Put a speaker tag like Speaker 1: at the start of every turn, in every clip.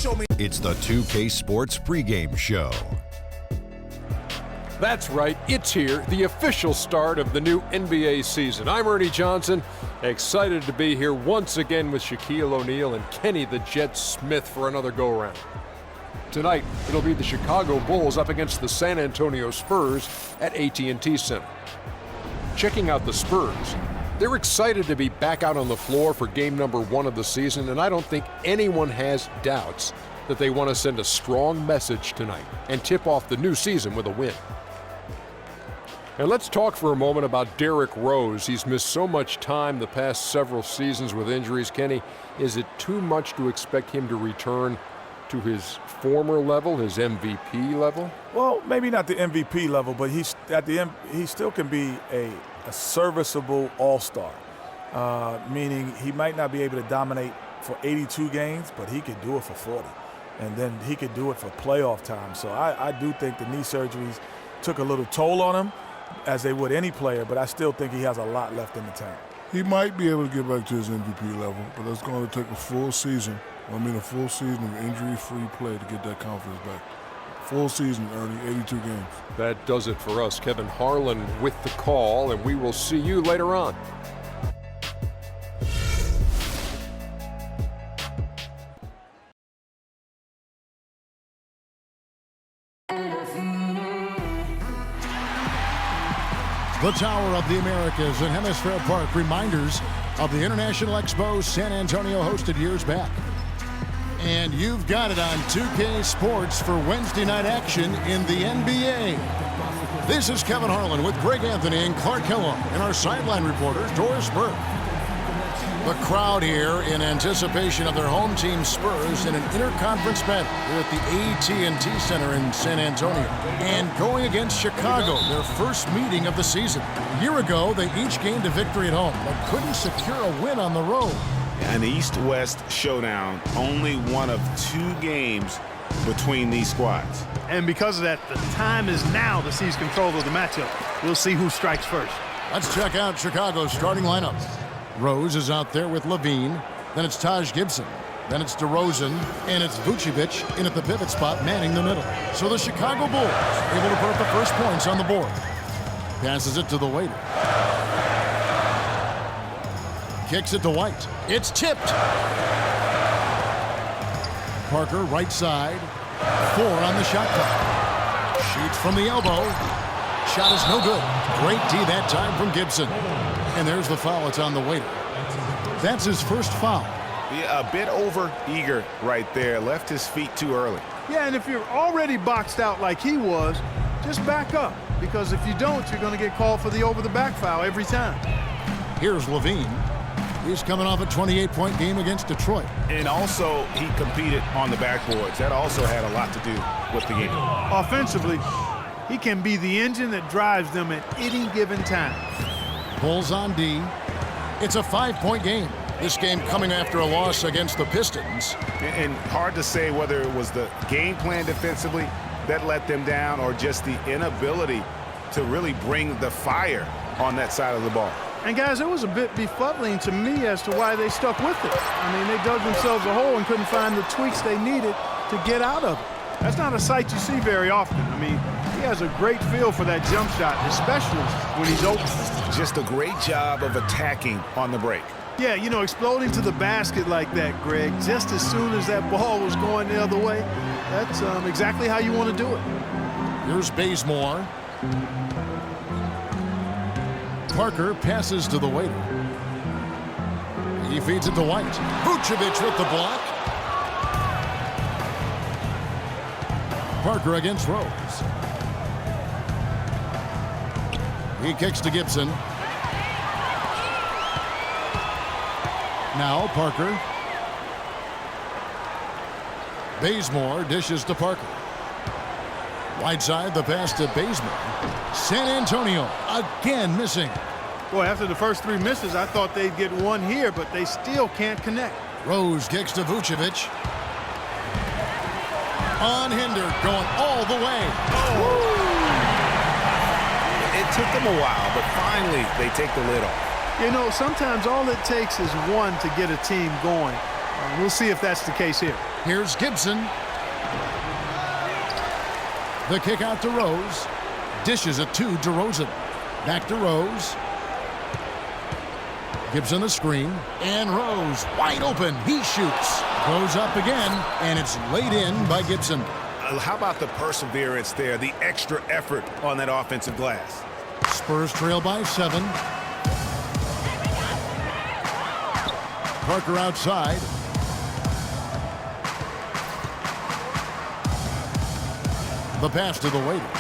Speaker 1: show me.
Speaker 2: It's the 2K Sports pregame show.
Speaker 3: That's right, it's here, the official start of the new NBA season. I'm Ernie Johnson, excited to be here once again with Shaquille O'Neal and Kenny the Jet Smith for another go-around. Tonight, it'll be the Chicago Bulls up against the San Antonio Spurs at AT&T Center. Checking out the Spurs, they're excited to be back out on the floor for game number 1 of the season, and I don't think anyone has doubts that they want to send a strong message tonight and tip off the new season with a win. And let's talk for a moment about Derrick Rose. He's missed so much time the past several seasons with injuries. Kenny, is it too much to expect him to return to his former level, his MVP level?
Speaker 4: Well, maybe not the MVP level, but he still can be a serviceable all-star, meaning he might not be able to dominate for 82 games, but he could do it for 40. And then he could do it for playoff time. So I do think the knee surgeries took a little toll on him, as they would any player, but I still think he has a lot left in the tank.
Speaker 5: He might be able to get back to his MVP level, but it's going to take a full season. A full season of injury-free play to get that confidence back. Full season, Ernie, 82 games.
Speaker 3: That does it for us. Kevin Harlan with the call, and we will see you later on.
Speaker 6: The Tower of the Americas in Hemisphere Park. Reminders of the International Expo San Antonio hosted years back. And you've got it on 2K Sports for Wednesday night action in the NBA. This is Kevin Harlan with Greg Anthony and Clark Kellogg and our sideline reporter, Doris Burke. The crowd here in anticipation of their home team Spurs in an interconference battle here at the AT&T Center in San Antonio. And going against Chicago, their first meeting of the season. A year ago, they each gained a victory at home, but couldn't secure a win on the road.
Speaker 7: An East-West showdown, only one of 2 games between these squads.
Speaker 8: And because of that, the time is now to seize control of the matchup. We'll see who strikes first.
Speaker 6: Let's check out Chicago's starting lineup. Rose is out there with Levine. Then it's Taj Gibson. Then it's DeRozan. And it's Vucevic in at the pivot spot, manning the middle. So the Chicago Bulls able to put up the first points on the board. Passes it to the waiter. Kicks it to White. It's tipped. Parker, right side. 4 on the shot clock. Shoots from the elbow. Shot is no good. Great D that time from Gibson. And there's the foul. It's on the waiter. That's his first foul.
Speaker 7: Yeah, a bit over-eager right there. Left his feet too early.
Speaker 8: Yeah, and if you're already boxed out like he was, just back up. Because if you don't, you're going to get called for the over-the-back foul every time.
Speaker 6: Here's Levine. He's coming off a 28-point game against Detroit.
Speaker 7: And also, he competed on the backboards. That also had a lot to do with the game.
Speaker 8: Offensively, he can be the engine that drives them at any given time.
Speaker 6: Bulls on D. It's a 5-point game. This game coming after a loss against the Pistons.
Speaker 7: And hard to say whether it was the game plan defensively that let them down or just the inability to really bring the fire on that side of the ball.
Speaker 8: And guys, it was a bit befuddling to me as to why they stuck with it. I mean, they dug themselves a hole and couldn't find the tweaks they needed to get out of it. That's not a sight you see very often. I mean, he has a great feel for that jump shot, especially when he's open.
Speaker 7: Just a great job of attacking on the break.
Speaker 8: Yeah, you know, exploding to the basket like that, Greg, just as soon as that ball was going the other way, that's exactly how you want to do it.
Speaker 6: Here's Bazemore. Parker passes to the waiter. He feeds it to White. Vucevic with the block. Parker against Rose. He kicks to Gibson. Now Parker. Bazemore dishes to Parker. Right side, the pass to Bazemore. San Antonio again missing.
Speaker 8: Boy, after the first 3 misses, I thought they'd get one here, but they still can't connect.
Speaker 6: Rose kicks to Vucevic. Unhindered, going all the way.
Speaker 7: Oh. It took them a while, but finally they take the lid off.
Speaker 8: You know, sometimes all it takes is one to get a team going. We'll see if that's the case here.
Speaker 6: Here's Gibson. The kick out to Rose. Dishes it to DeRozan. Back to Rose. Gibson the screen. And Rose wide open. He shoots. Goes up again. And it's laid in by Gibson.
Speaker 7: How about the perseverance there, the extra effort on that offensive glass?
Speaker 6: Spurs trail by 7. Parker outside. The pass to the waiter.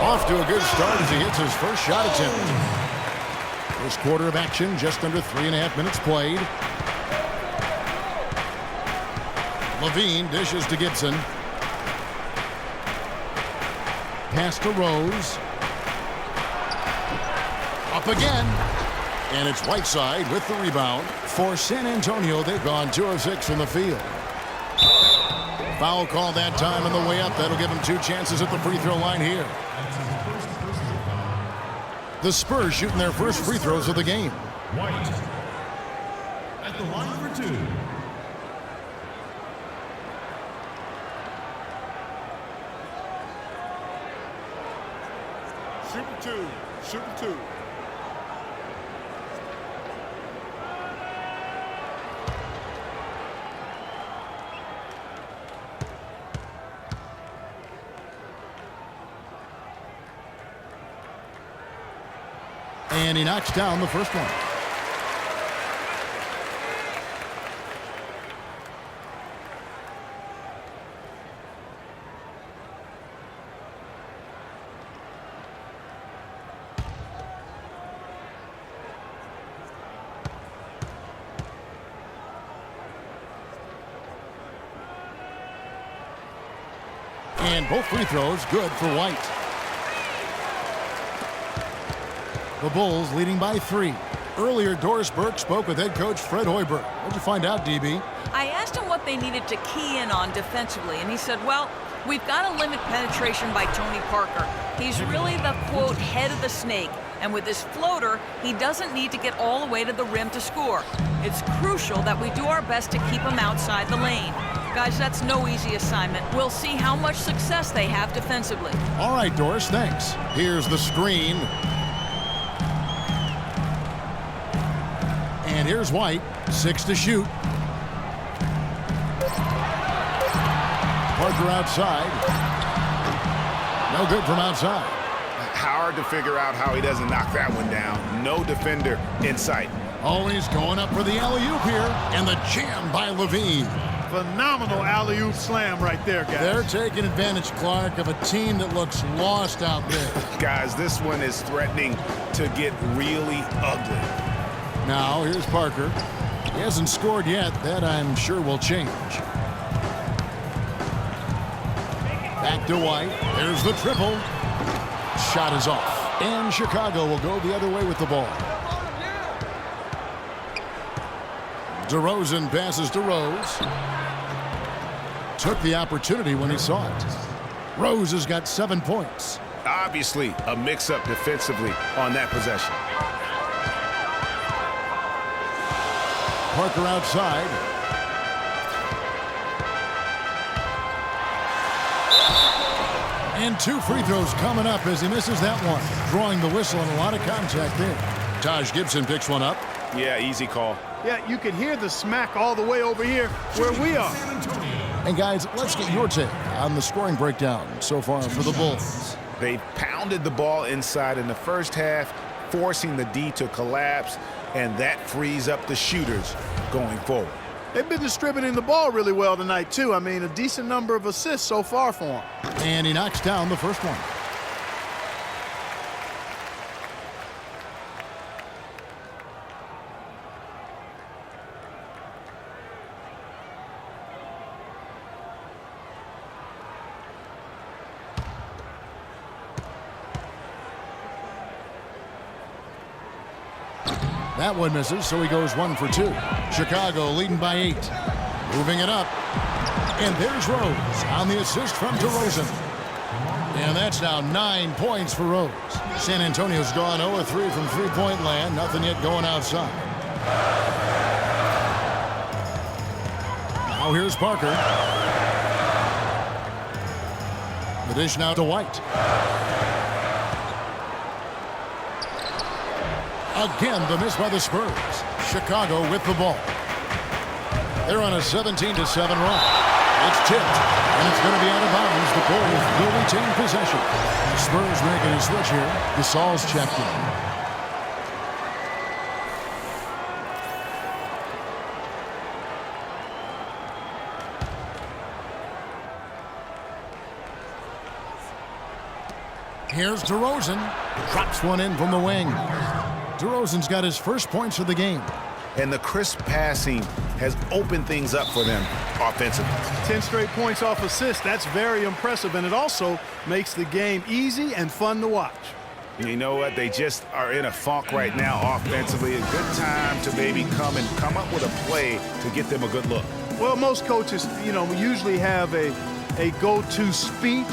Speaker 6: Off to a good start as he hits his first shot attempt. First quarter of action, just under 3.5 minutes played. Levine dishes to Gibson. Pass to Rose. Up again. And it's Whiteside with the rebound. For San Antonio, they've gone 2 of 6 from the field. Foul call that time on the way up. That'll give them 2 chances at the free throw line here. The Spurs shooting their first free throws of the game.
Speaker 1: White at the line for 2.
Speaker 5: Shooting two.
Speaker 6: And he knocks down the first one. And both free throws good for White. The Bulls leading by 3. Earlier, Doris Burke spoke with head coach Fred Hoiberg. What'd you find out, DB?
Speaker 9: I asked him what they needed to key in on defensively, and he said, well, we've got to limit penetration by Tony Parker. He's really the, quote, head of the snake, and with his floater, he doesn't need to get all the way to the rim to score. It's crucial that we do our best to keep him outside the lane. Guys, that's no easy assignment. We'll see how much success they have defensively.
Speaker 6: All right, Doris, thanks. Here's the screen. And here's White, 6 to shoot. Parker outside. No good from outside.
Speaker 7: Hard to figure out how he doesn't knock that one down. No defender in sight.
Speaker 6: Oh, he's going up for the alley-oop here. And the jam by Levine.
Speaker 8: Phenomenal alley-oop slam right there, guys.
Speaker 6: They're taking advantage, Clark, of a team that looks lost out there.
Speaker 7: Guys, this one is threatening to get really ugly.
Speaker 6: Now, here's Parker. He hasn't scored yet. That, I'm sure, will change. Back to White. There's the triple. Shot is off. And Chicago will go the other way with the ball. DeRozan passes to Rose. Took the opportunity when he saw it. Rose has got 7 points.
Speaker 7: Obviously, a mix-up defensively on that possession.
Speaker 6: Parker outside. And 2 free throws coming up as he misses that one. Drawing the whistle and a lot of contact there. Taj Gibson picks one up.
Speaker 7: Yeah, easy call.
Speaker 8: Yeah, you could hear the smack all the way over here where we are.
Speaker 6: And guys, let's get your take on the scoring breakdown so far for the Bulls.
Speaker 7: They pounded the ball inside in the first half, forcing the D to collapse, and that frees up the shooters going forward.
Speaker 8: They've been distributing the ball really well tonight, too. I mean, a decent number of assists so far for them.
Speaker 6: And he knocks down the first one. That one misses, so he goes 1 for 2. Chicago leading by 8. Moving it up. And there's Rose on the assist from DeRozan. And that's now 9 points for Rose. San Antonio's gone 0-3 from three-point land. Nothing yet going outside. Now here's Parker. The dish now to White. Again, the miss by the Spurs. Chicago with the ball. They're on a 17-7 run. It's tipped, and it's going to be out of bounds. The Bulls will retain possession. The Spurs making a switch here. Gasol's checked in. Here's DeRozan. Drops one in from the wing. DeRozan's got his first points of the game.
Speaker 7: And the crisp passing has opened things up for them offensively.
Speaker 8: 10 straight points off assists. That's very impressive, and it also makes the game easy and fun to watch.
Speaker 7: You know what? They just are in a funk right now offensively. A good time to maybe come up with a play to get them a good look.
Speaker 8: Well, most coaches, usually have a go-to speech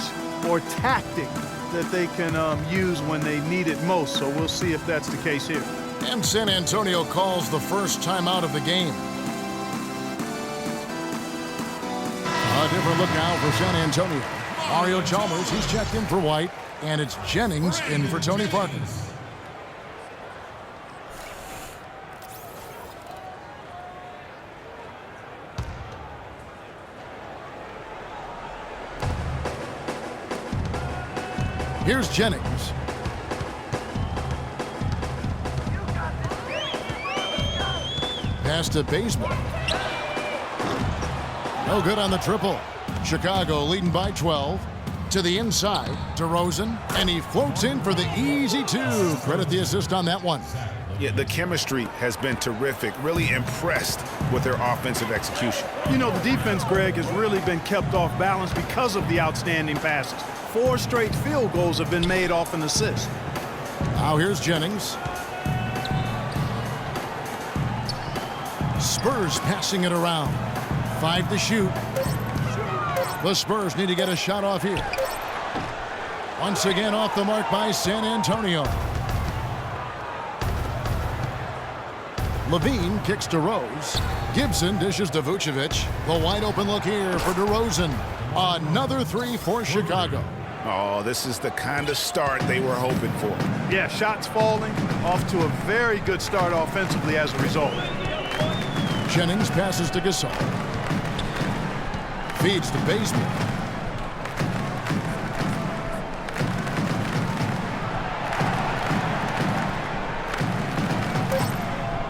Speaker 8: or tactic that they can use when they need it most. So we'll see if that's the case here.
Speaker 6: And San Antonio calls the first timeout of the game. A different look now for San Antonio. Mario Chalmers, he's checked in for White, and it's Jennings in for Tony Parker. Here's Jennings. Pass to Bazemore. No good on the triple. Chicago leading by 12. To the inside, DeRozan, and he floats in for the easy two. Credit the assist on that one.
Speaker 7: Yeah, the chemistry has been terrific. Really impressed with their offensive execution.
Speaker 8: The defense, Greg, has really been kept off balance because of the outstanding passes. 4 straight field goals have been made off an assist.
Speaker 6: Now here's Jennings. Spurs passing it around. 5 to shoot. The Spurs need to get a shot off here. Once again off the mark by San Antonio. Levine kicks to Rose. Gibson dishes to Vucevic. The wide open look here for DeRozan. Another 3 for Chicago.
Speaker 7: Oh, this is the kind of start they were hoping for.
Speaker 8: Yeah, shots falling. Off to a very good start offensively as a result.
Speaker 6: Jennings passes to Gasol. Feeds to Bazemore.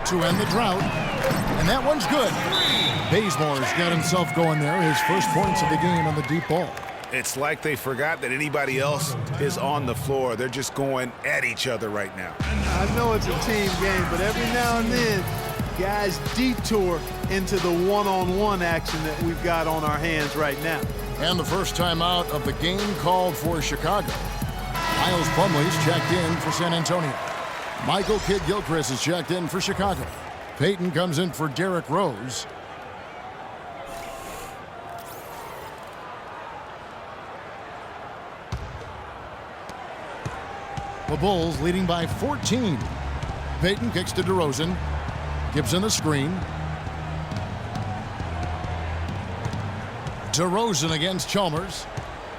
Speaker 6: To end the drought. And that one's good. Bazemore's got himself going there. His first points of the game on the deep ball.
Speaker 7: It's like they forgot that anybody else is on the floor. They're just going at each other right now.
Speaker 8: I know it's a team game, but every now and then, guys detour into the one-on-one action that we've got on our hands right now.
Speaker 6: And the first timeout of the game called for Chicago. Miles Plumlee's checked in for San Antonio. Michael Kidd-Gilchrist is checked in for Chicago. Payton comes in for Derrick Rose. The Bulls leading by 14. Payton kicks to DeRozan. Gibson the screen. DeRozan against Chalmers.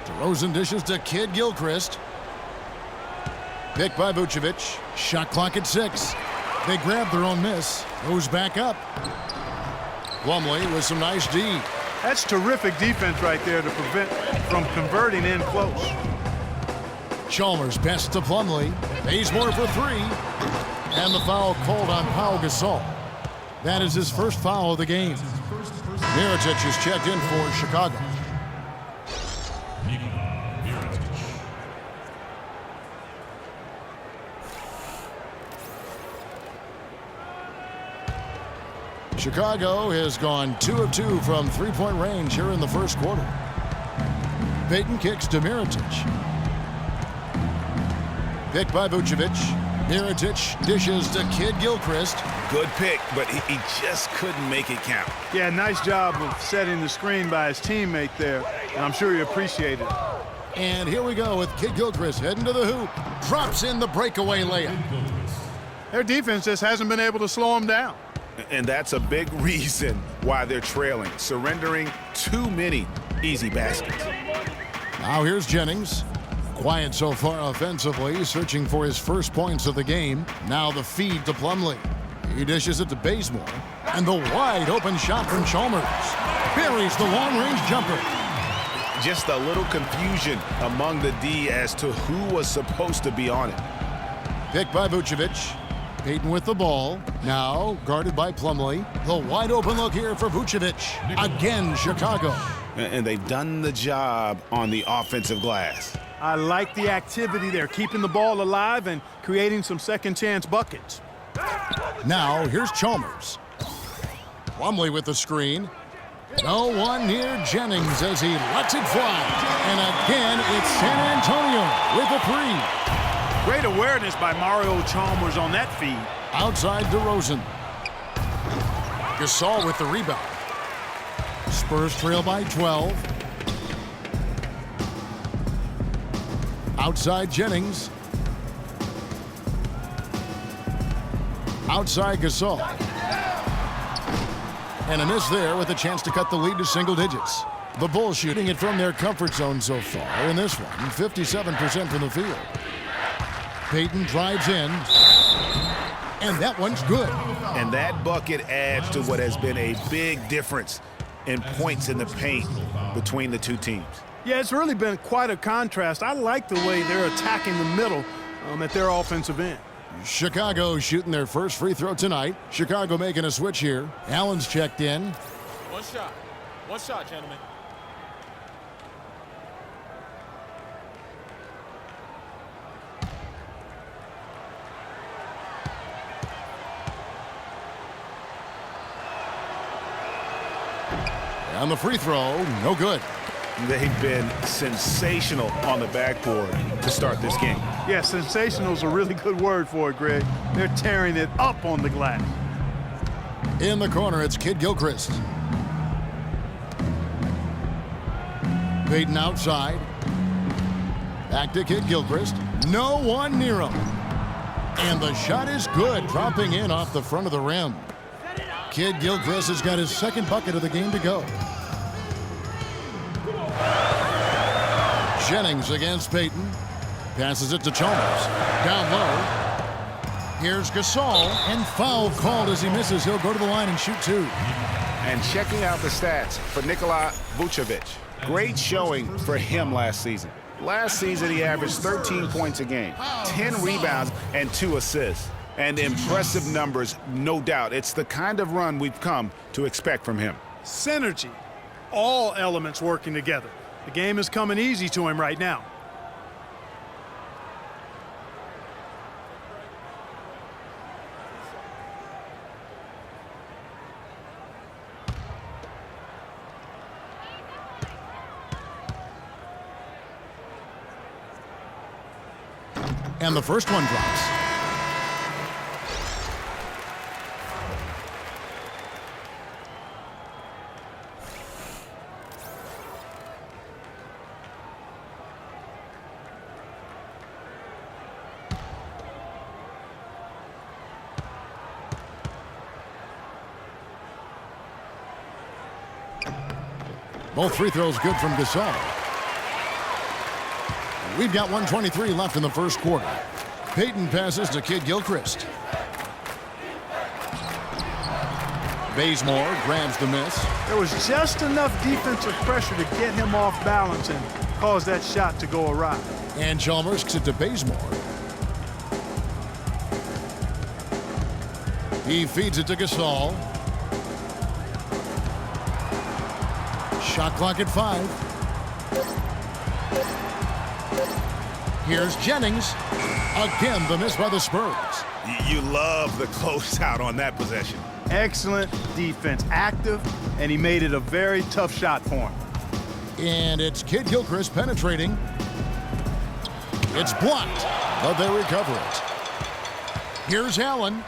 Speaker 6: DeRozan dishes to Kidd-Gilchrist. Picked by Vucevic. Shot clock at 6. They grab their own miss. Goes back up. Plumlee with some nice D.
Speaker 8: That's terrific defense right there to prevent from converting in close.
Speaker 6: Chalmers best to Plumlee. Bazemore for 3. And the foul called on Pau Gasol. That is his first foul of the game. Mirotic is checked in for Chicago. Chicago has gone 2 of 2 from three-point range here in the first quarter. Payton kicks to Mirotic. Picked by Vucevic. Mirotic dishes to Kidd-Gilchrist.
Speaker 7: Good pick, but he just couldn't make it count.
Speaker 8: Yeah, nice job of setting the screen by his teammate there, and I'm sure he appreciated it.
Speaker 6: And here we go with Kid Gilchrist heading to the hoop. Drops in the breakaway layup.
Speaker 8: Their defense just hasn't been able to slow them down.
Speaker 7: And that's a big reason why they're trailing, surrendering too many easy baskets.
Speaker 6: Now here's Jennings. Quiet so far offensively, searching for his first points of the game. Now the feed to Plumlee. He dishes it to Bazemore. And the wide open shot from Chalmers. Buries the long-range jumper.
Speaker 7: Just a little confusion among the D as to who was supposed to be on it.
Speaker 6: Picked by Vucevic. Payton with the ball. Now guarded by Plumlee. The wide open look here for Vucevic. Again, Chicago.
Speaker 7: And they've done the job on the offensive glass.
Speaker 8: I like the activity there, keeping the ball alive and creating some second chance buckets.
Speaker 6: Now here's Chalmers. Plumlee with the screen. No one near Jennings as he lets it fly. And again, it's San Antonio with a three.
Speaker 8: Great awareness by Mario Chalmers on that feed.
Speaker 6: Outside DeRozan. Gasol with the rebound. Spurs trail by 12. Outside Jennings. Outside Gasol. And a miss there with a chance to cut the lead to single digits. The Bulls shooting it from their comfort zone so far in this one, 57% from the field. Payton drives in, and that one's good.
Speaker 7: And that bucket adds to what has been a big difference in points in the paint between the two teams.
Speaker 8: Yeah, it's really been quite a contrast. I like the way they're attacking the middle at their offensive end.
Speaker 6: Chicago shooting their first free throw tonight. Chicago making a switch here. Allen's checked in.
Speaker 10: One shot, gentlemen.
Speaker 6: And the free throw, no good.
Speaker 7: They've been sensational on the backboard to start this game.
Speaker 8: Yeah, sensational is a really good word for it, Greg. They're tearing it up on the glass.
Speaker 6: In the corner, it's Kid Gilchrist. Payton outside. Back to Kid Gilchrist. No one near him. And the shot is good, dropping in off the front of the rim. Kid Gilchrist has got his second bucket of the game to go. Jennings against Payton. Passes it to Chalmers. Down low. Here's Gasol. And foul called as he misses. He'll go to the line and shoot two.
Speaker 7: And checking out the stats for Nikola Vucevic. Great showing for him last season. Last season, he averaged 13 points a game, 10 rebounds, and 2 assists. And impressive numbers, no doubt. It's the kind of run we've come to expect from him.
Speaker 8: Synergy. All elements working together. The game is coming easy to him right now.
Speaker 6: And the first one drops. Both free throws good from Gasol. We've got 1:23 left in the first quarter. Payton passes to Kid Gilchrist. Bazemore grabs the miss.
Speaker 8: There was just enough defensive pressure to get him off balance and cause that shot to go awry.
Speaker 6: And Chalmers to Bazemore. He feeds it to Gasol. Shot clock at 5. Here's Jennings. Again, the miss by the Spurs.
Speaker 7: You love the closeout on that possession.
Speaker 8: Excellent defense, active, and he made it a very tough shot for him.
Speaker 6: And it's Kid Gilchrist penetrating. It's blocked, but they recover it. Here's Allen.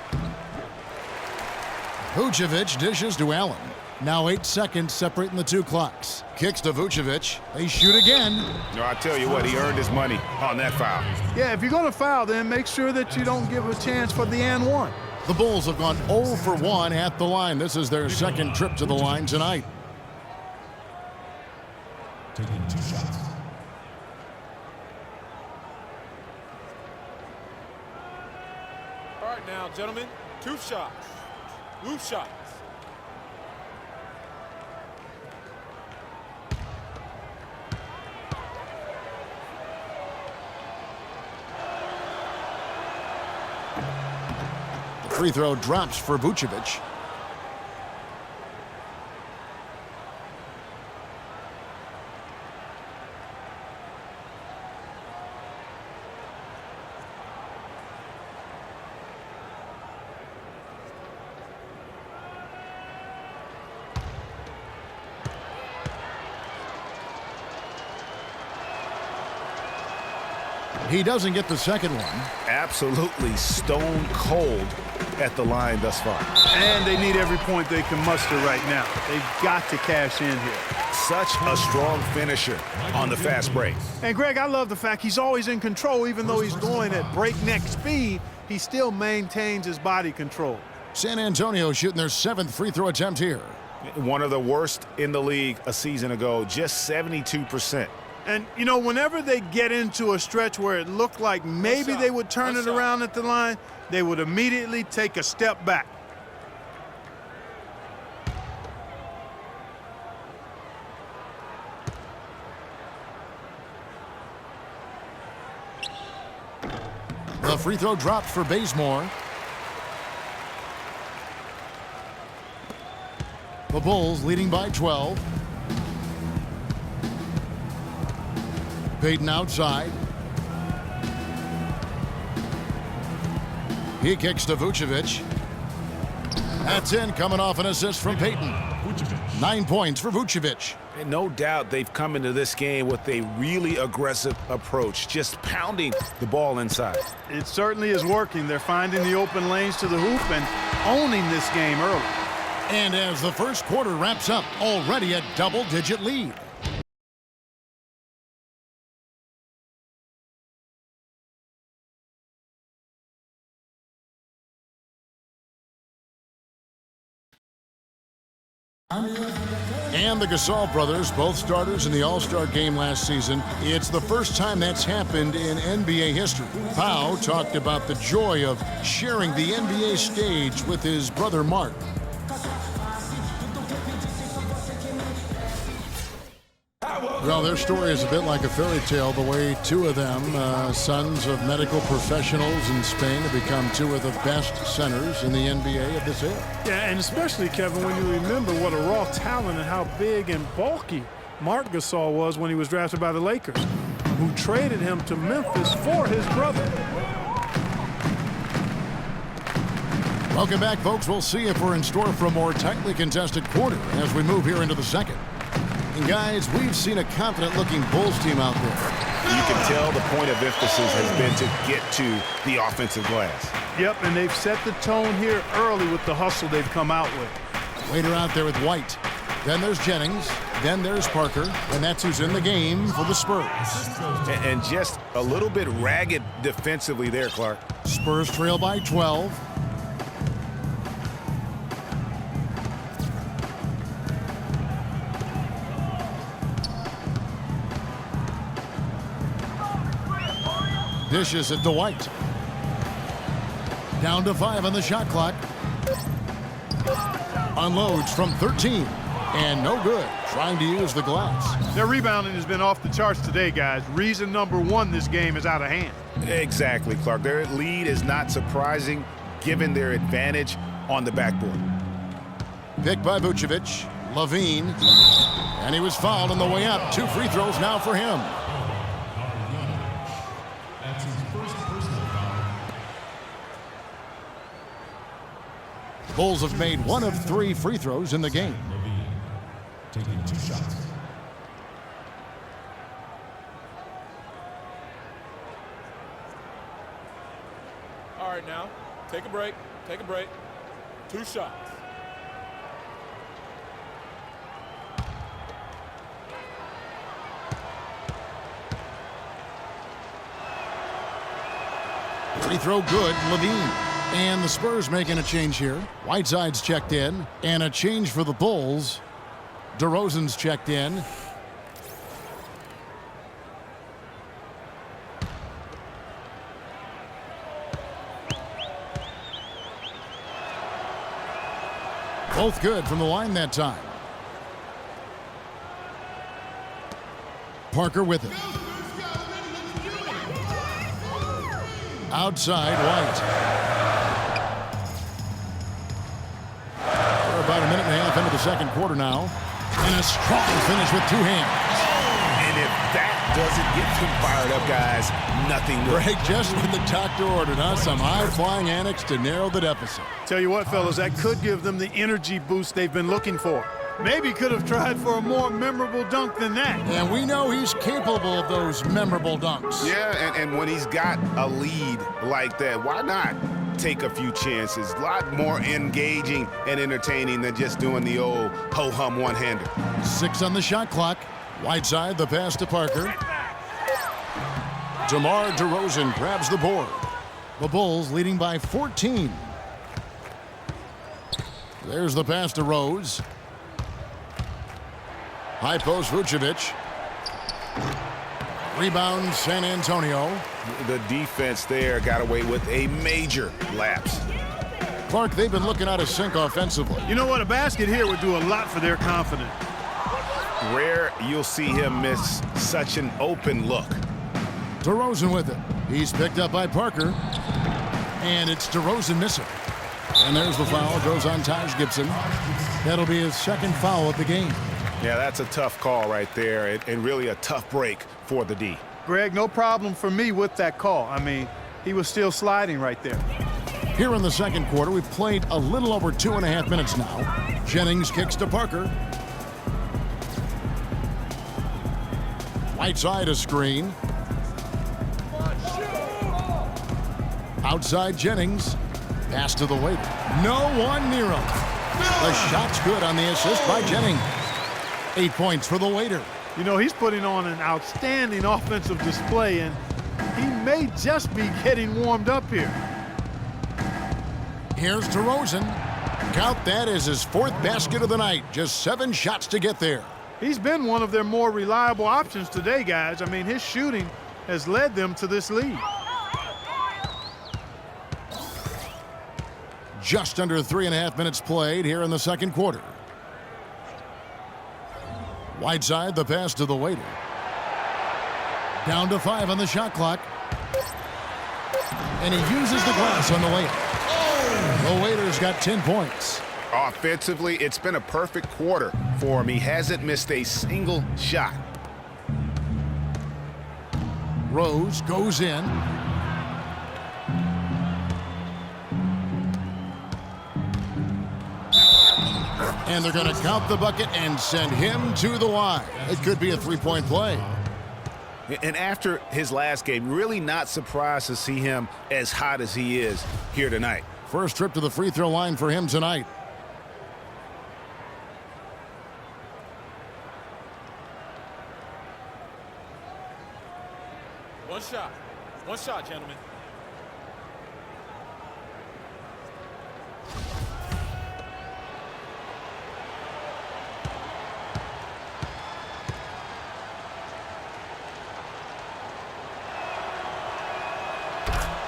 Speaker 6: Vucevic dishes to Allen. Now 8 seconds separating the two clocks. Kicks to Vucevic. They shoot again.
Speaker 7: No, I tell you what, he earned his money on that foul.
Speaker 8: Yeah, if you're going to foul, then make sure that you don't give a chance for the and one.
Speaker 6: The Bulls have gone 0 for 1 at the line. This is their second trip to the line tonight.
Speaker 1: Taking 2 shots.
Speaker 10: All right now, gentlemen, 2 shots. Loose shots.
Speaker 6: The free throw drops for Vucevic. He doesn't get the second one.
Speaker 7: Absolutely stone cold at the line thus far.
Speaker 8: And they need every point they can muster right now. They've got to cash in here.
Speaker 7: Such a strong finisher on the fast break.
Speaker 8: And Greg, I love the fact he's always in control. Even though he's going at breakneck speed, he still maintains his body control.
Speaker 6: San Antonio shooting their 7th free throw attempt here.
Speaker 7: One of the worst in the league a season ago, just 72%.
Speaker 8: And, you know, whenever they get into a stretch where it looked like maybe they would turn it around at the line, they would immediately take a step back.
Speaker 6: The free throw dropped for Bazemore. The Bulls leading by 12. Payton outside. He kicks to Vucevic. That's in, coming off an assist from Payton. 9 points for Vucevic.
Speaker 7: And no doubt they've come into this game with a really aggressive approach, just pounding the ball inside.
Speaker 8: It certainly is working. They're finding the open lanes to the hoop and owning this game early.
Speaker 6: And as the first quarter wraps up, already a double-digit lead. And the Gasol brothers, both starters in the All-Star game last season. It's the first time that's happened in NBA history. Pau talked about the joy of sharing the NBA stage with his brother Mark. Well, their story is a bit like a fairy tale, the way two of them, sons of medical professionals in Spain, have become two of the best centers in the NBA of this era.
Speaker 8: Yeah, and especially, Kevin, when you remember what a raw talent and how big and bulky Marc Gasol was when he was drafted by the Lakers, who traded him to Memphis for his brother.
Speaker 6: Welcome back, folks. We'll see if we're in store for a more tightly contested quarter as we move here into the second. And guys, we've seen a confident-looking Bulls team out there.
Speaker 7: You can tell the point of emphasis has been to get to the offensive glass.
Speaker 8: Yep, and they've set the tone here early with the hustle they've come out with.
Speaker 6: Waiter out there with White. Then there's Jennings. Then there's Parker. And that's who's in the game for the Spurs.
Speaker 7: And just a little bit ragged defensively there, Clark.
Speaker 6: Spurs trail by 12. Dishes it to White. Down to 5 on the shot clock. Unloads from 13. And no good. Trying to use the glass.
Speaker 8: Their rebounding has been off the charts today, guys. Reason number one, this game is out of hand.
Speaker 7: Exactly, Clark. Their lead is not surprising given their advantage on the backboard.
Speaker 6: Picked by Vucevic. Levine. And he was fouled on the way up. 2 free throws now for him. Bulls have made 1 of 3 free throws in the game.
Speaker 1: Taking 2 shots.
Speaker 10: All right now, take a break, 2 shots.
Speaker 6: Free throw good, Levine. And the Spurs making a change here. Whiteside's checked in. And a change for the Bulls. DeRozan's checked in. Both good from the line that time. Parker with it. Outside, White. We're about a minute and a half into the second quarter now. And a strong finish with 2 hands.
Speaker 7: And if that doesn't get them fired up, guys, nothing will.
Speaker 6: Greg, just when the doctor ordered us some high-flying antics to narrow the deficit.
Speaker 8: Tell you what, fellas, that could give them the energy boost they've been looking for. Maybe could have tried for a more memorable dunk than that.
Speaker 6: And we know he's capable of those memorable dunks.
Speaker 7: Yeah, and when he's got a lead like that, why not take a few chances? A lot more engaging and entertaining than just doing the old ho-hum one-hander.
Speaker 6: 6 on the shot clock. Whiteside, the pass to Parker. DeMar DeRozan grabs the board. The Bulls leading by 14. There's the pass to Rose. High post, Vucevic. Rebound, San Antonio.
Speaker 7: The defense there got away with a major lapse.
Speaker 6: Clark, they've been looking out of sync offensively.
Speaker 8: You know what? A basket here would do a lot for their confidence.
Speaker 7: Rare you'll see him miss such an open look.
Speaker 6: DeRozan with it. He's picked up by Parker. And it's DeRozan missing. And there's the foul. Goes on Taj Gibson. That'll be his second foul of the game.
Speaker 7: Yeah, that's a tough call right there, and really a tough break for the D.
Speaker 8: Greg, no problem for me with that call. I mean, he was still sliding right there.
Speaker 6: Here in the second quarter, we've played a little over 2.5 minutes now. Jennings kicks to Parker. Whiteside a screen. Outside Jennings. Pass to the waiter. No one near him. The shot's good on the assist by Jennings. 8 points for the waiter.
Speaker 8: You know, he's putting on an outstanding offensive display, and he may just be getting warmed up here.
Speaker 6: Here's DeRozan. Count that as his 4th basket of the night. Just 7 shots to get there.
Speaker 8: He's been one of their more reliable options today, guys. I mean, his shooting has led them to this lead.
Speaker 6: Just under 3.5 minutes played here in the second quarter. Whiteside, the pass to the waiter. Down to 5 on the shot clock. And he uses the glass on the layup. The waiter's got 10 points.
Speaker 7: Offensively, it's been a perfect quarter for him. He hasn't missed a single shot.
Speaker 6: Rose goes in. And they're going to count the bucket and send him to the line. It could be a 3-point play.
Speaker 7: And after his last game, really not surprised to see him as hot as he is here tonight.
Speaker 6: First trip to the free throw line for him tonight.
Speaker 10: One shot, gentlemen.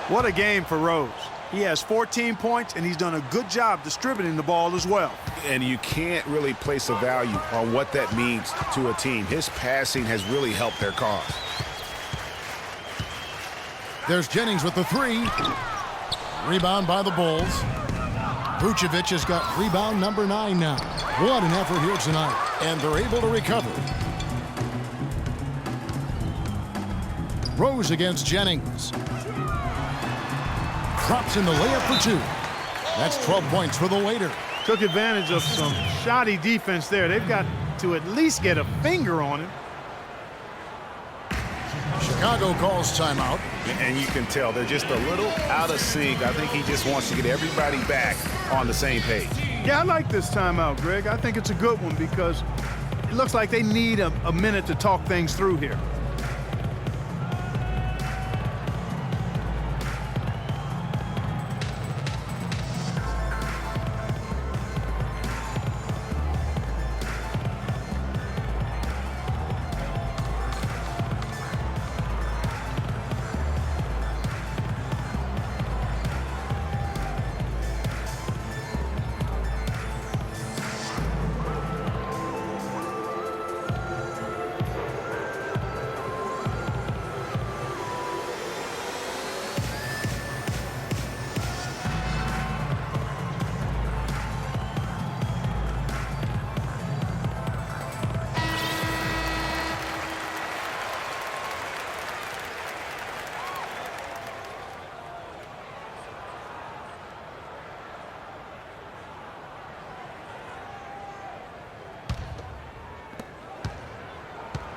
Speaker 8: What a game for Rose. He has 14 points, and he's done a good job distributing the ball as well.
Speaker 7: And you can't really place a value on what that means to a team. His passing has really helped their cause.
Speaker 6: There's Jennings with the 3. Rebound by the Bulls. Vucevic has got rebound number 9 now. What an effort here tonight. And they're able to recover. Rose against Jennings. Drops in the layup for 2. That's 12 points for the waiter.
Speaker 8: Took advantage of some shoddy defense there. They've got to at least get a finger on him.
Speaker 6: Chicago calls timeout.
Speaker 7: And you can tell they're just a little out of sync. I think he just wants to get everybody back on the same page.
Speaker 8: Yeah, I like this timeout, Greg. I think it's a good one because it looks like they need a minute to talk things through here.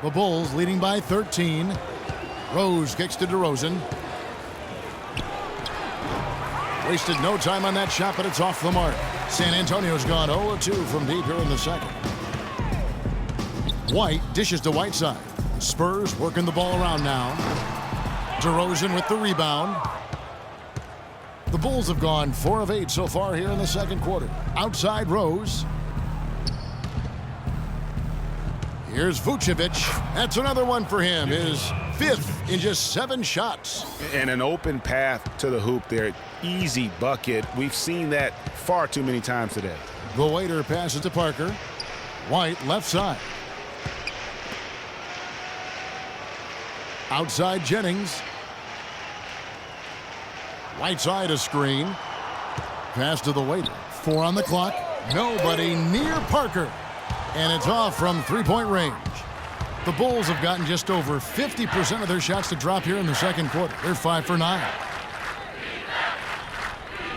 Speaker 6: The Bulls leading by 13. Rose kicks to DeRozan. Wasted no time on that shot, but it's off the mark. San Antonio's gone 0-2 from deep here in the second. White dishes to Whiteside. The Spurs working the ball around now. DeRozan with the rebound. The Bulls have gone 4 of 8 so far here in the second quarter. Outside Rose. Here's Vucevic. That's another one for him. His 5th in just 7 shots.
Speaker 7: And an open path to the hoop there. Easy bucket. We've seen that far too many times today.
Speaker 6: The waiter passes to Parker. White left side. Outside Jennings. Whiteside a screen. Pass to the waiter. 4 on the clock. Nobody near Parker. And it's off from 3-point range. The Bulls have gotten just over 50% of their shots to drop here in the second quarter. They're 5 for 9.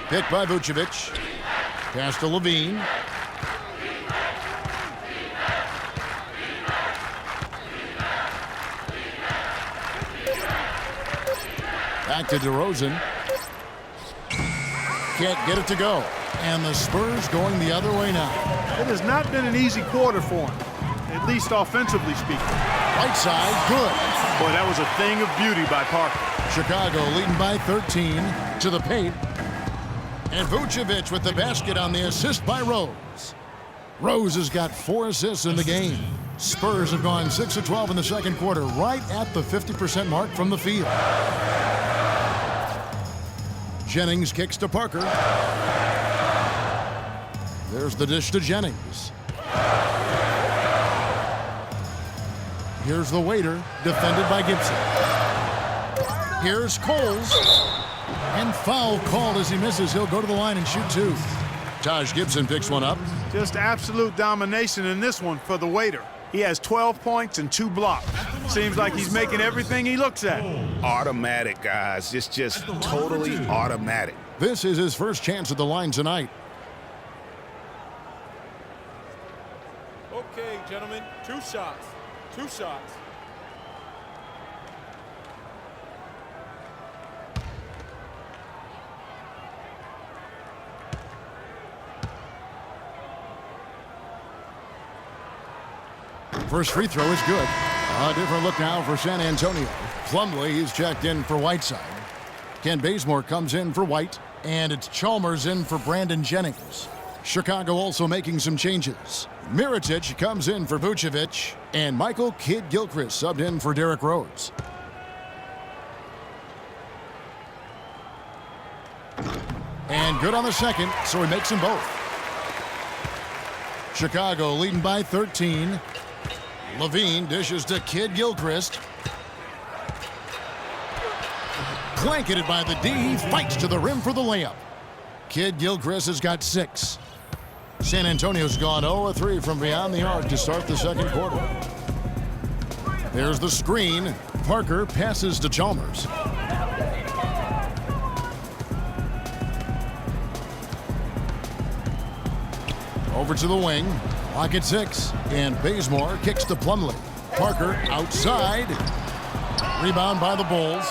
Speaker 6: Picked by Vucevic. Pass to Levine. Back to DeRozan. Can't get it to go. And the Spurs going the other way now.
Speaker 8: It has not been an easy quarter for him, at least offensively speaking.
Speaker 6: Whiteside, good.
Speaker 8: Boy, that was a thing of beauty by Parker.
Speaker 6: Chicago leading by 13 to the paint. And Vucevic with the basket on the assist by Rose. Rose has got 4 assists in the game. Spurs have gone 6 of 12 in the second quarter, right at the 50% mark from the field. Jennings kicks to Parker. There's the dish to Jennings. Here's the waiter, defended by Gibson. Here's Coles. And foul called as he misses. He'll go to the line and shoot 2. Taj Gibson picks one up.
Speaker 8: Just absolute domination in this one for the waiter. He has 12 points and 2 blocks. Seems like he's making everything he looks at.
Speaker 7: Automatic, guys. It's just totally automatic.
Speaker 6: This is his first chance at the line tonight.
Speaker 10: Okay, gentlemen, 2 shots. 2 shots.
Speaker 6: First free throw is good. A different look now for San Antonio. Plumlee, he's checked in for Whiteside. Ken Bazemore comes in for White. And it's Chalmers in for Brandon Jennings. Chicago also making some changes. Mirotic comes in for Vucevic. And Michael Kidd-Gilchrist subbed in for Derrick Rose. And good on the second, so he makes them both. Chicago leading by 13. Levine dishes to Kidd-Gilchrist. Blanketed by the D. He fights to the rim for the layup. Kidd-Gilchrist has got 6. San Antonio's gone 0-3 from beyond the arc to start the second quarter. There's the screen. Parker passes to Chalmers. Over to the wing. Lock at 6. And Bazemore kicks to Plumlee. Parker outside. Rebound by the Bulls.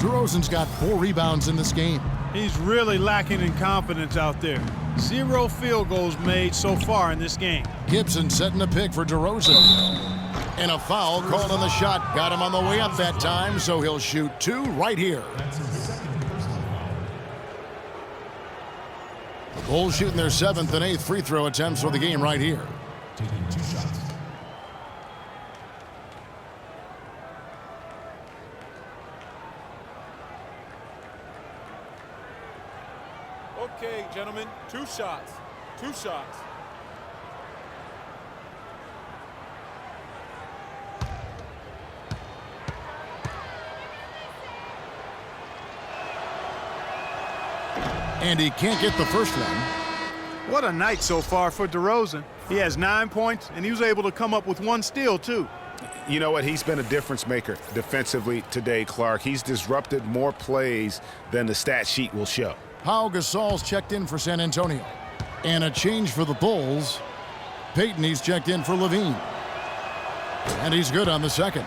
Speaker 6: DeRozan's got 4 rebounds in this game.
Speaker 8: He's really lacking in confidence out there. 0 field goals made so far in this game.
Speaker 6: Gibson setting a pick for DeRozan. And a foul called on the shot. Got him on the way up that time, so he'll shoot 2 right here. The Bulls shooting their 7th and 8th free throw attempts for the game right here.
Speaker 1: Taking 2 shots.
Speaker 10: Okay, gentlemen, 2 shots. 2 shots.
Speaker 6: And he can't get the first one.
Speaker 8: What a night so far for DeRozan. He has 9 points, and he was able to come up with 1 steal, too.
Speaker 7: You know what? He's been a difference maker defensively today, Clark. He's disrupted more plays than the stat sheet will show.
Speaker 6: Pau Gasol's checked in for San Antonio. And a change for the Bulls. Payton, he's checked in for Levine. And he's good on the second.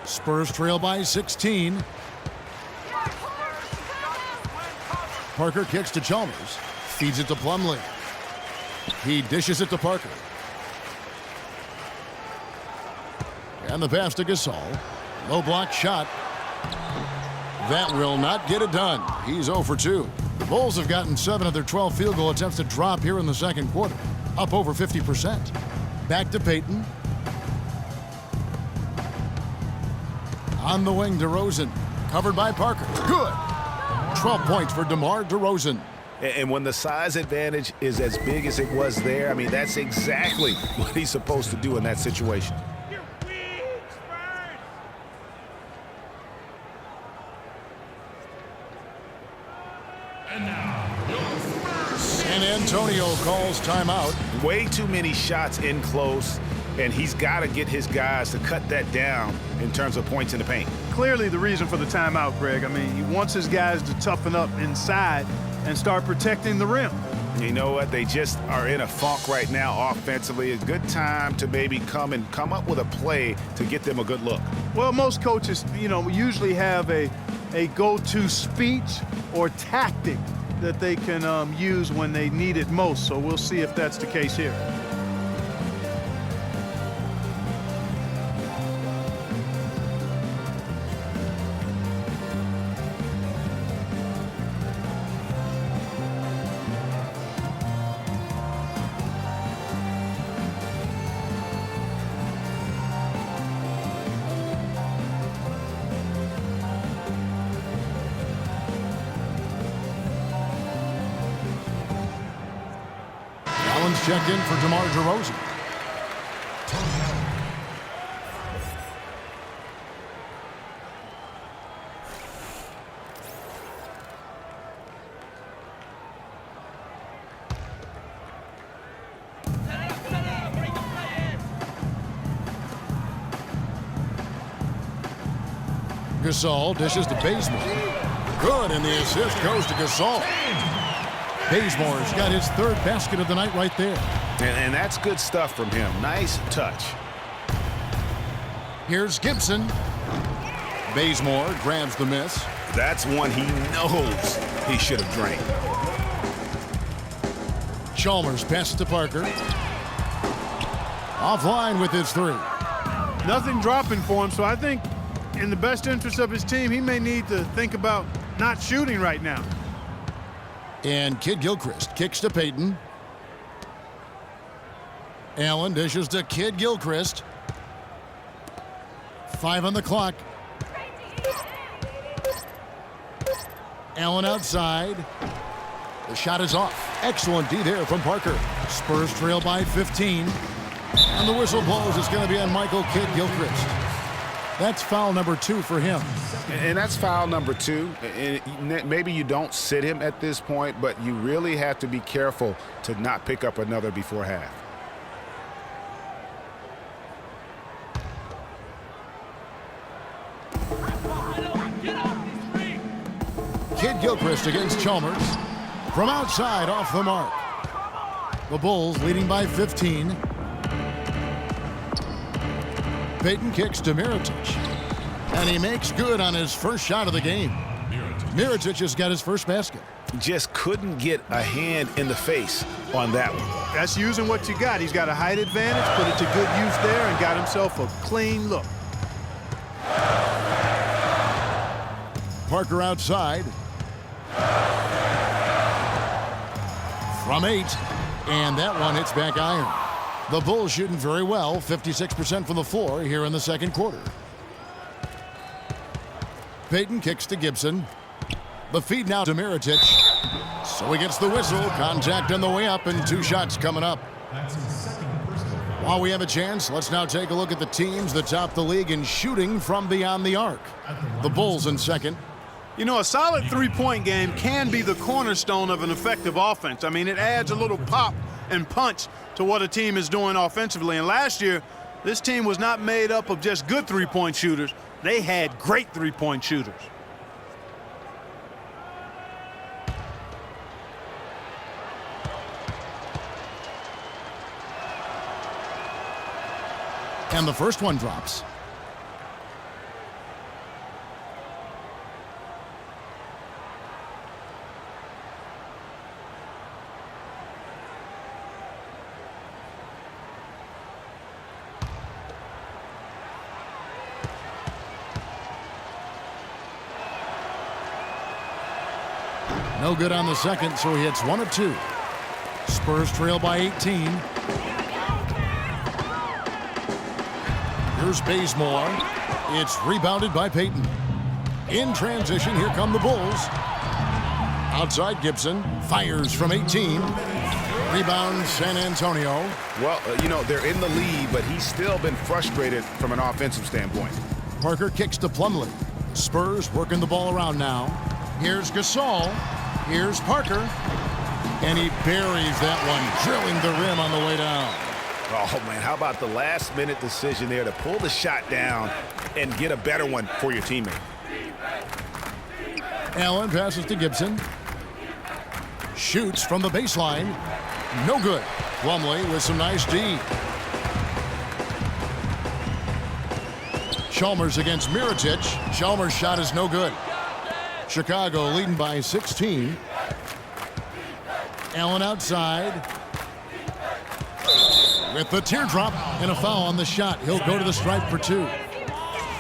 Speaker 6: Spurs trail by 16. Parker kicks to Chalmers. Feeds it to Plumlee. He dishes it to Parker. And the pass to Gasol. Low block shot. That will not get it done. He's 0 for 2. The Bulls have gotten 7 of their 12 field goal attempts to drop here in the second quarter. Up over 50%. Back to Payton. On the wing, DeRozan. Covered by Parker. Good. 12 points for DeMar DeRozan.
Speaker 7: And when the size advantage is as big as it was there, I mean, that's exactly what he's supposed to do in that situation.
Speaker 6: San Antonio calls timeout.
Speaker 7: Way too many shots in close, and he's got to get his guys to cut that down in terms of points in the paint.
Speaker 8: Clearly the reason for the timeout, Greg. I mean, he wants his guys to toughen up inside and start protecting the rim.
Speaker 7: You know what? They just are in a funk right now offensively. A good time to maybe come up with a play to get them a good look.
Speaker 8: Well, most coaches, usually have a go-to speech or tactic that they can use when they need it most. So we'll see if that's the case here.
Speaker 6: Allen's checked in for DeMar DeRozan. Gasol dishes to Bazemore. Good, and the assist goes to Gasol. Bazemore's got his 3rd basket of the night right there.
Speaker 7: And that's good stuff from him. Nice touch.
Speaker 6: Here's Gibson. Bazemore grabs the miss.
Speaker 7: That's one he knows he should have drained.
Speaker 6: Chalmers passes to Parker. Offline with his 3.
Speaker 8: Nothing dropping for him, so I think in the best interest of his team, he may need to think about not shooting right now.
Speaker 6: And Kid Gilchrist kicks to Payton. Allen dishes to Kid Gilchrist. 5 on the clock. Allen outside. The shot is off. Excellent D there from Parker. Spurs trail by 15. And the whistle blows. It's going to be on Michael Kid Gilchrist. That's foul number 2 for him.
Speaker 7: And that's foul number 2. And maybe you don't sit him at this point, but you really have to be careful to not pick up another before half.
Speaker 6: Kid Gilchrist against Chalmers. From outside, off the mark. The Bulls leading by 15. Payton kicks to Mirotic. And he makes good on his first shot of the game. Mirotic has got his first basket.
Speaker 7: Just couldn't get a hand in the face on that one.
Speaker 8: That's using what you got. He's got a height advantage, put it to good use there, and got himself a clean look.
Speaker 6: Parker outside. From 8. And that one hits back iron. The Bulls shooting very well, 56% from the floor here in the second quarter. Payton kicks to Gibson. The feed now to Mirotic. So he gets the whistle. Contact on the way up, and 2 shots coming up. While we have a chance, let's now take a look at the teams that top the league in shooting from beyond the arc. The Bulls in second.
Speaker 8: You know, a solid three-point game can be the cornerstone of an effective offense. I mean, it adds a little pop and punch to what a team is doing offensively. And last year, this team was not made up of just good three-point shooters. They had great three-point shooters.
Speaker 6: And the first one drops. No good on the second, so he hits 1 of 2. Spurs trail by 18. Here's Bazemore. It's rebounded by Payton. In transition, here come the Bulls. Outside Gibson, fires from 18. Rebound San Antonio.
Speaker 7: Well, they're in the lead, but he's still been frustrated from an offensive standpoint.
Speaker 6: Parker kicks to Plumlee. Spurs working the ball around now. Here's Gasol. Here's Parker. And he buries that one, drilling the rim on the way down.
Speaker 7: Oh, man, how about the last-minute decision there to pull the shot down and get a better one for your teammate?
Speaker 6: Allen passes to Gibson. Shoots from the baseline. No good. Plumlee with some nice D. Chalmers against Mirotic. Chalmers' shot is no good. Chicago leading by 16. Allen outside. With the teardrop and a foul on the shot. He'll go to the stripe for 2.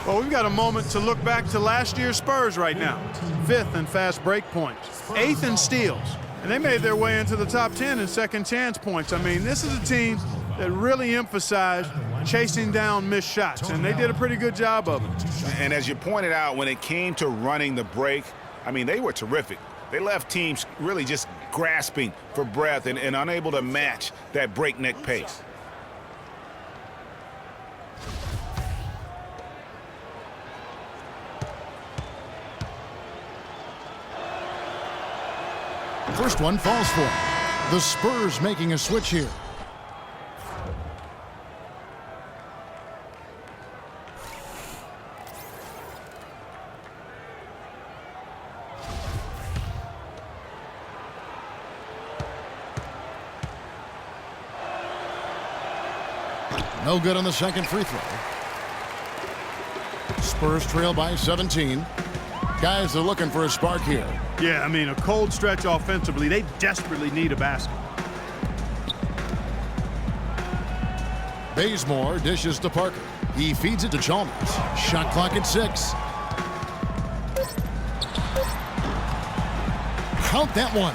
Speaker 8: Well, we've got a moment to look back to last year's Spurs right now. 5th in fast break points. 8th in steals. And they made their way into the top 10 in second chance points. I mean, this is a team that really emphasized chasing down missed shots, and they did a pretty good job of it.
Speaker 7: And as you pointed out, when it came to running the break, I mean, they were terrific. They left teams really just grasping for breath and unable to match that breakneck pace.
Speaker 6: First one falls for him. The Spurs making a switch here. No good on the second free throw. Spurs trail by 17. Guys are looking for a spark here.
Speaker 8: Yeah, I mean, a cold stretch offensively. They desperately need a basket.
Speaker 6: Bazemore dishes to Parker. He feeds it to Chalmers. Shot clock at 6. Count that one.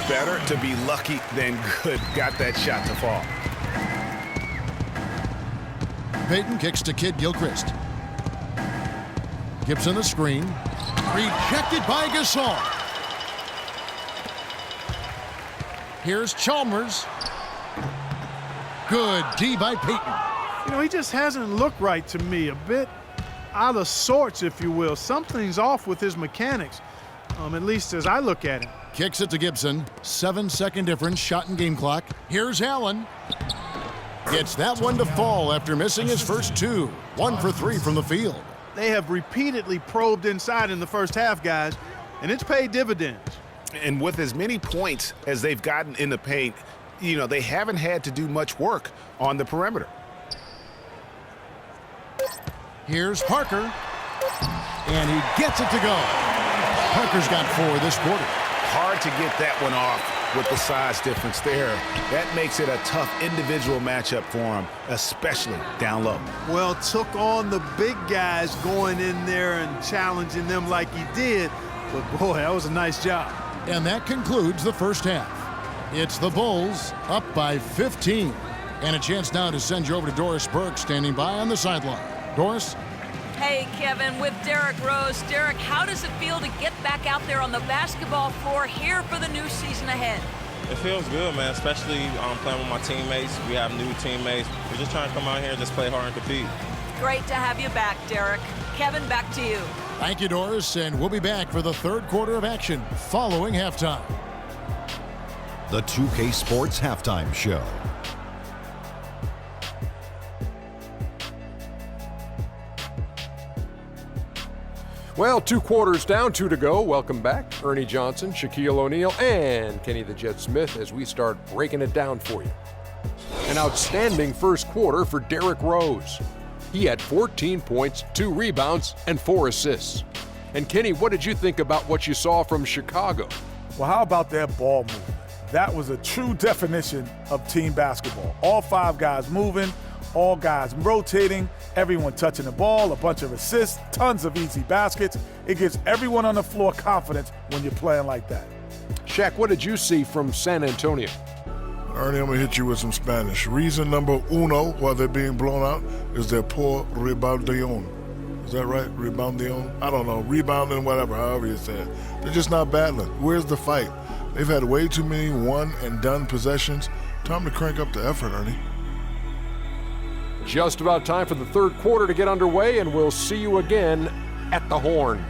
Speaker 7: Better to be lucky than good. Got that shot to fall.
Speaker 6: Payton kicks to Kid Gilchrist. Gibson the screen. Rejected by Gasol. Here's Chalmers. Good D by Payton.
Speaker 8: He just hasn't looked right to me. A bit out of sorts, if you will. Something's off with his mechanics, at least as I look at him.
Speaker 6: Kicks it to Gibson. 7-second difference, shot and game clock. Here's Allen. Gets that one to fall after missing his first 2. 1 for 3 from the field.
Speaker 8: They have repeatedly probed inside in the first half, guys, and it's paid dividends.
Speaker 7: And with as many points as they've gotten in the paint, they haven't had to do much work on the perimeter.
Speaker 6: Here's Parker. And he gets it to go. Parker's got 4 this quarter.
Speaker 7: Hard to get that one off with the size difference there. That makes it a tough individual matchup for him, especially down low.
Speaker 8: Well, took on the big guys going in there and challenging them like he did. But, boy, that was a nice job.
Speaker 6: And that concludes the first half. It's the Bulls up by 15. And a chance now to send you over to Doris Burke standing by on the sideline. Doris?
Speaker 9: Hey, Kevin, with Derrick Rose. Derrick, how does it feel to get back out there on the basketball floor here for the new season ahead?
Speaker 11: It feels good, man, especially playing with my teammates. We have new teammates. We're just trying to come out here and just play hard and compete.
Speaker 9: Great to have you back, Derrick. Kevin, back to you.
Speaker 6: Thank you, Doris, and we'll be back for the third quarter of action following halftime.
Speaker 2: The 2K Sports Halftime Show.
Speaker 3: Well, 2 quarters down, 2 to go. Welcome back, Ernie Johnson, Shaquille O'Neal, and Kenny the Jet Smith as we start breaking it down for you. An outstanding first quarter for Derrick Rose. He had 14 points, 2 rebounds, and 4 assists. And Kenny, what did you think about what you saw from Chicago?
Speaker 4: Well, how about their ball movement? That was a true definition of team basketball. All 5 guys moving, all guys rotating, everyone touching the ball, a bunch of assists, tons of easy baskets. It gives everyone on the floor confidence when you're playing like that.
Speaker 3: Shaq, what did you see from San Antonio?
Speaker 5: Ernie, I'm going to hit you with some Spanish. Reason number uno why they're being blown out is their poor reboundion. Is that right? Reboundion? I don't know. Rebounding, whatever, however you say it. They're just not battling. Where's the fight? They've had way too many one-and-done possessions. Time to crank up the effort, Ernie.
Speaker 3: Just about time for the third quarter to get underway, and we'll see you again at the Horn.